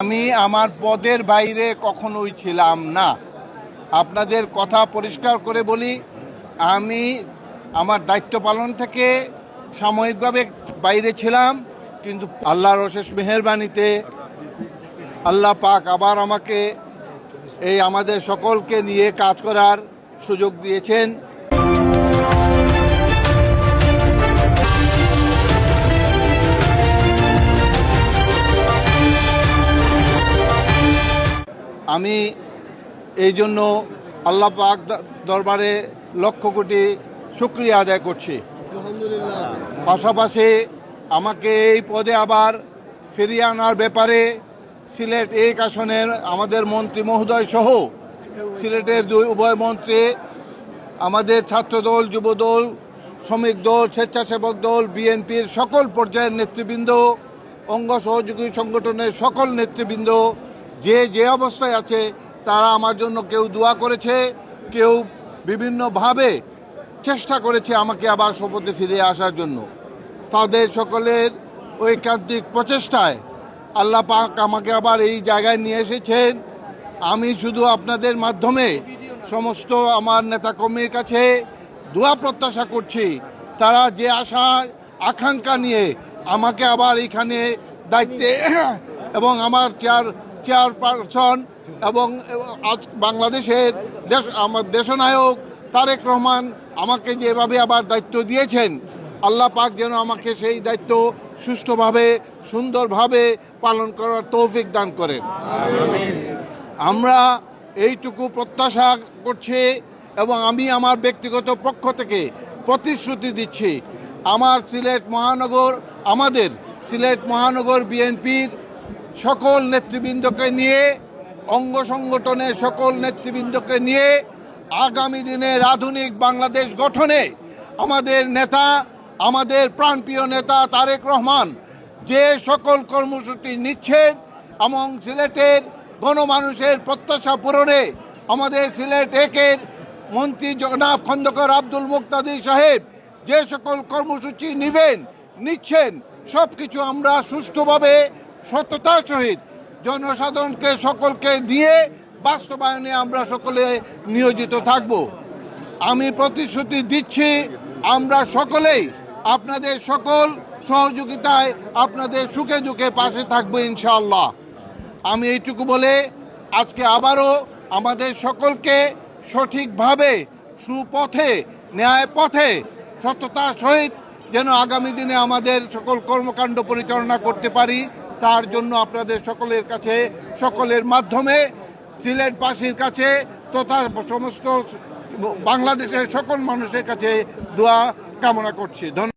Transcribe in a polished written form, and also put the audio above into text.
আমি আমার পদের বাইরে কখনোই ছিলাম না। আপনাদের কথা পরিষ্কার করে বলি, আমি আমার দায়িত্ব পালন থেকে সাময়িকভাবে বাইরে ছিলাম, কিন্তু আল্লাহর অশেষ মেহেরবানিতে আল্লাহ পাক আবার আমাকে এই আমাদের সকলকে নিয়ে কাজ করার সুযোগ দিয়েছেন। আমি এই জন্য আল্লাহ পাক দরবারে লক্ষ কোটি শুকরিয়া আদায় করছি। পাশাপাশি আমাকে এই পদে আবার ফিরিয়ে আনার ব্যাপারে সিলেট এক আসনের আমাদের মন্ত্রী মহোদয় সহ সিলেটের উভয় মন্ত্রী, আমাদের ছাত্রদল, যুবদল, শ্রমিক দল, স্বেচ্ছাসেবক দল, বিএনপির সকল পর্যায়ের নেতৃবৃন্দ, অঙ্গ সহযোগী সংগঠনের সকল নেতৃবৃন্দ যে অবস্থায় আছে তারা আমার জন্য কেউ দোয়া করেছে, কেউ বিভিন্নভাবে চেষ্টা করেছে আমাকে আবার শপথে ফিরে আসার জন্য। তাদের সকলের ঐকান্তিক প্রচেষ্টায় আল্লাহ পাক আমাকে আবার এই জায়গায় নিয়ে এসেছেন। আমি শুধু আপনাদের মাধ্যমে সমস্ত আমার নেতাকর্মীর কাছে দোয়া প্রত্যাশা করছি, তারা যে আশা আকাঙ্ক্ষা নিয়ে আমাকে আবার এখানে দায়িত্বে এবং আমার চেয়ারপারসন এবং আজ বাংলাদেশের আমার দেশনায়ক তারেক রহমান আমাকে যেভাবে আবার দায়িত্ব দিয়েছেন, আল্লাহ পাক যেন আমাকে সেই দায়িত্ব সুষ্ঠুভাবে সুন্দরভাবে পালন করার তৌফিক দান করেন। আমরা এইটুকু প্রত্যাশা করছি এবং আমি আমার ব্যক্তিগত পক্ষ থেকে প্রতিশ্রুতি দিচ্ছি, আমাদের সিলেট মহানগর বিএনপির সকল নেতৃবৃন্দকে নিয়ে, অঙ্গ সংগঠনের সকল নেতৃবৃন্দকে নিয়ে আগামী দিনের আধুনিক বাংলাদেশ গঠনে আমাদের নেতা, আমাদের প্রাণপ্রিয় নেতা তারেক রহমান যে সকল কর্মসূচি নিচ্ছেন এবং সিলেটের গণমানুষের প্রত্যাশা পূরণে আমাদের সিলেট একের মন্ত্রী জনাব খন্দকার আব্দুল মুক্তাদির সাহেব যে সকল কর্মসূচি নিচ্ছেন সব কিছু আমরা সুষ্ঠুভাবে সততার সহিত জনসাধারণকে সকলকে নিয়ে বাস্তবায়নে আমরা সকলে নিয়োজিত থাকব। আমি প্রতিশ্রুতি দিচ্ছি, আমরা সকলেই আপনাদের সকল সহযোগিতায় আপনাদের সুখে দুঃখে পাশে থাকবো ইনশাআল্লাহ। আমি এইটুকু বলে আজকে আবারও আমাদের সকলকে সঠিকভাবে সুপথে, ন্যায় পথে, সততার সহিত যেন আগামী দিনে আমাদের সকল কর্মকাণ্ড পরিচালনা করতে পারি, তার জন্য আপনাদের সকলের কাছে, সকলের মাধ্যমে সিলেটবাসীর কাছে তথা সমস্ত বাংলাদেশের সকল মানুষের কাছে দোয়া কামনা করছি। ধন্যবাদ।